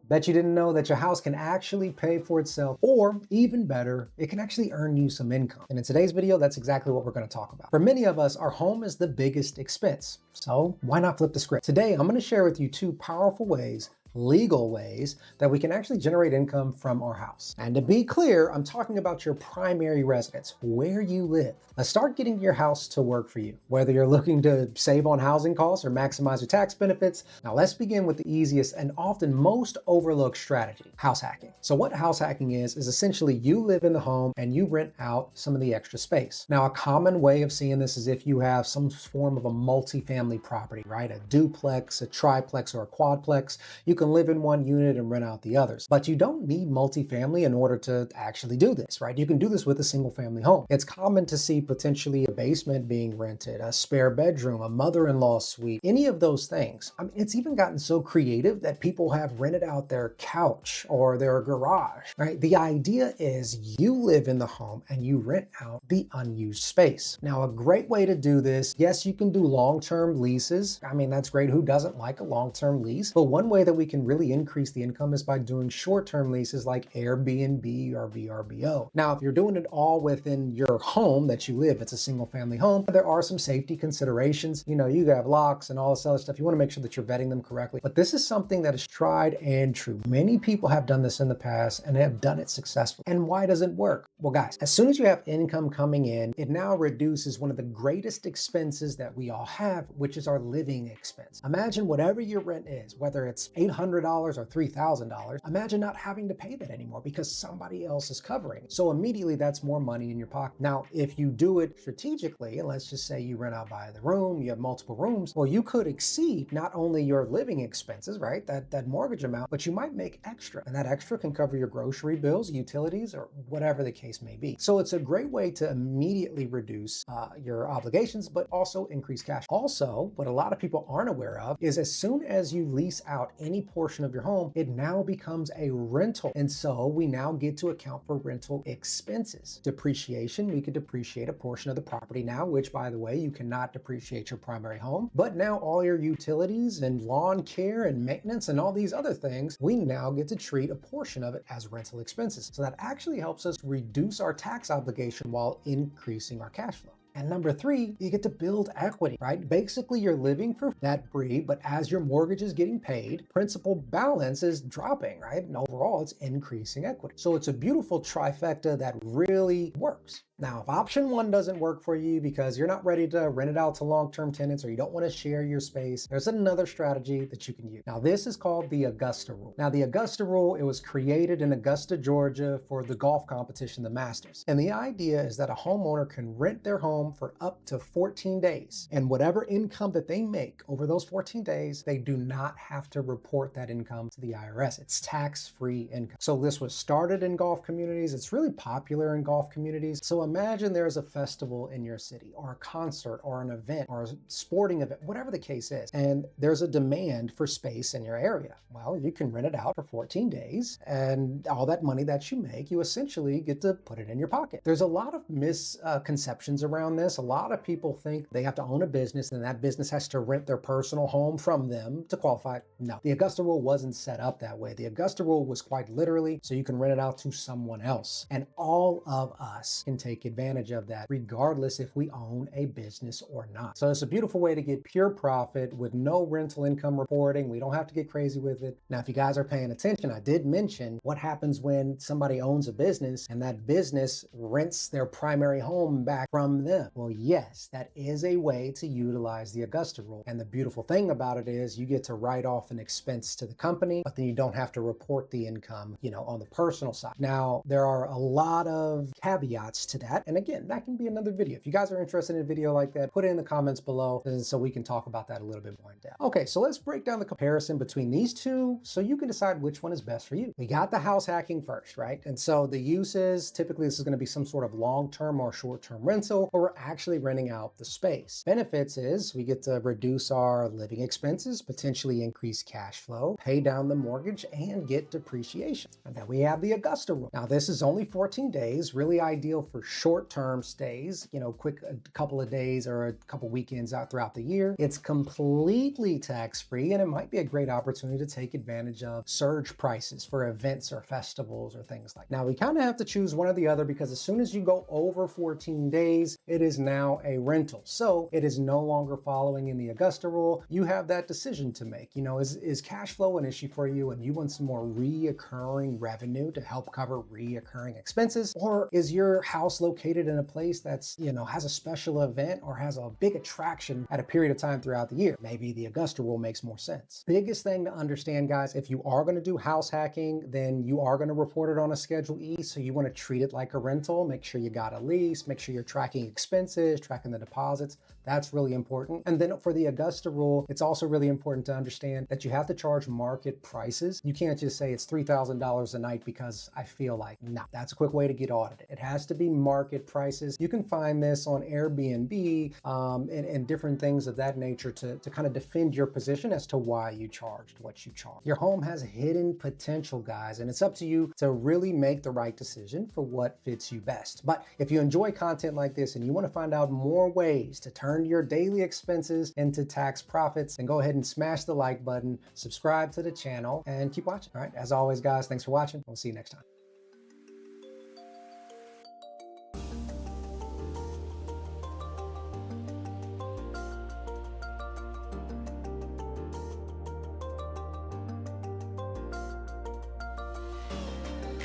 Bet you didn't know that your house can actually pay for itself, or even better, it can actually earn you some income. And in today's video, that's exactly what we're going to talk about. For many of us, our home is the biggest expense. So why not flip the script? Today, I'm going to share with you two powerful ways, legal ways, that we can actually generate income from our house. And to be clear, I'm talking about your primary residence, where you live. Let's start getting your house to work for you, whether you're looking to save on housing costs or maximize your tax benefits. Now let's begin with the easiest and often most overlooked strategy, house hacking. So what house hacking is essentially you live in the home and you rent out some of the extra space. Now a common way of seeing this is if you have some form of a multifamily property, right? A duplex, a triplex, or a quadplex. You can live in one unit and rent out the others. But you don't need multifamily in order to actually do this, right? You can do this with a single family home. It's common to see potentially a basement being rented, a spare bedroom, a mother-in-law suite, any of those things. I mean, it's even gotten so creative that people have rented out their couch or their garage, right? The idea is you live in the home and you rent out the unused space. Now, a great way to do this, yes, you can do long-term leases. I mean, that's great. Who doesn't like a long-term lease? But one way that we can really increase the income is by doing short-term leases like Airbnb or VRBO. Now, if you're doing it all within your home that you live, it's a single family home, there are some safety considerations. You know, you have locks and all this other stuff. You want to make sure that you're vetting them correctly. But this is something that is tried and true. Many people have done this in the past and have done it successfully. And why does it work? Well, guys, as soon as you have income coming in, it now reduces one of the greatest expenses that we all have, which is our living expense. Imagine whatever your rent is, whether it's $800 or $3,000, imagine not having to pay that anymore because somebody else is covering it. So immediately that's more money in your pocket. Now, if you do it strategically, and let's just say you rent out by the room, you have multiple rooms, well, you could exceed not only your living expenses, right, that mortgage amount, but you might make extra, and that extra can cover your grocery bills, utilities, or whatever the case may be. So it's a great way to immediately reduce your obligations, but also increase cash. Also, what a lot of people aren't aware of is as soon as you lease out any portion of your home, it now becomes a rental. And so we now get to account for rental expenses. Depreciation, we could depreciate a portion of the property now, which by the way, you cannot depreciate your primary home. But now all your utilities and lawn care and maintenance and all these other things, we now get to treat a portion of it as rental expenses. So that actually helps us reduce our tax obligation while increasing our cash flow. And number three, you get to build equity, right? Basically, you're living for debt-free, but as your mortgage is getting paid, principal balance is dropping, right? And overall, it's increasing equity. So it's a beautiful trifecta that really works. Now, if option one doesn't work for you because you're not ready to rent it out to long-term tenants or you don't want to share your space, there's another strategy that you can use. Now, this is called the Augusta Rule. Now, the Augusta Rule, it was created in Augusta, Georgia for the golf competition, the Masters. And the idea is that a homeowner can rent their home for up to 14 days. And whatever income that they make over those 14 days, they do not have to report that income to the IRS. It's tax-free income. So this was started in golf communities. It's really popular in golf communities. So imagine there's a festival in your city or a concert or an event or a sporting event, whatever the case is, and there's a demand for space in your area. Well, you can rent it out for 14 days and all that money that you make, you essentially get to put it in your pocket. There's a lot of misconceptions around this. A lot of people think they have to own a business and that business has to rent their personal home from them to qualify. No, the Augusta Rule wasn't set up that way. The Augusta Rule was quite literally so you can rent it out to someone else. And all of us can take advantage of that regardless if we own a business or not. So it's a beautiful way to get pure profit with no rental income reporting. We don't have to get crazy with it. Now, if you guys are paying attention, I did mention what happens when somebody owns a business and that business rents their primary home back from them. Well, yes, that is a way to utilize the Augusta Rule. And the beautiful thing about it is you get to write off an expense to the company, but then you don't have to report the income, you know, on the personal side. Now, there are a lot of caveats to that. And again, that can be another video. If you guys are interested in a video like that, put it in the comments below and so we can talk about that a little bit more in depth. Okay, so let's break down the comparison between these two so you can decide which one is best for you. We got the house hacking first, right? And so the uses, typically this is going to be some sort of long-term or short-term rental, or we're actually renting out the space. Benefits is we get to reduce our living expenses, potentially increase cash flow, pay down the mortgage, and get depreciation. And then we have the Augusta Rule. Now this is only 14 days, really ideal for short-term stays, quick a couple of days or a couple weekends out throughout the year, it's completely tax-free, and it might be a great opportunity to take advantage of surge prices for events or festivals or things like that. Now, we kind of have to choose one or the other, because as soon as you go over 14 days, it is now a rental. So it is no longer following in the Augusta Rule. You have that decision to make. Is cash flow an issue for you and you want some more reoccurring revenue to help cover reoccurring expenses? Or is your house located in a place that's, has a special event or has a big attraction at a period of time throughout the year? Maybe the Augusta Rule makes more sense. Biggest thing to understand, guys, if you are going to do house hacking, then you are going to report it on a Schedule E. So you want to treat it like a rental. Make sure you got a lease, make sure you're tracking expenses, tracking the deposits. That's really important. And then for the Augusta Rule, it's also really important to understand that you have to charge market prices. You can't just say it's $3,000 a night because I feel like. No, that's a quick way to get audited. It has to be market prices. You can find this on Airbnb and different things of that nature to kind of defend your position as to why you charged what you charged. Your home has hidden potential, guys, and it's up to you to really make the right decision for what fits you best. But if you enjoy content like this and you want to find out more ways to turn your daily expenses into tax profits, then go ahead and smash the like button, subscribe to the channel, and keep watching. All right, as always, guys, thanks for watching. We'll see you next time.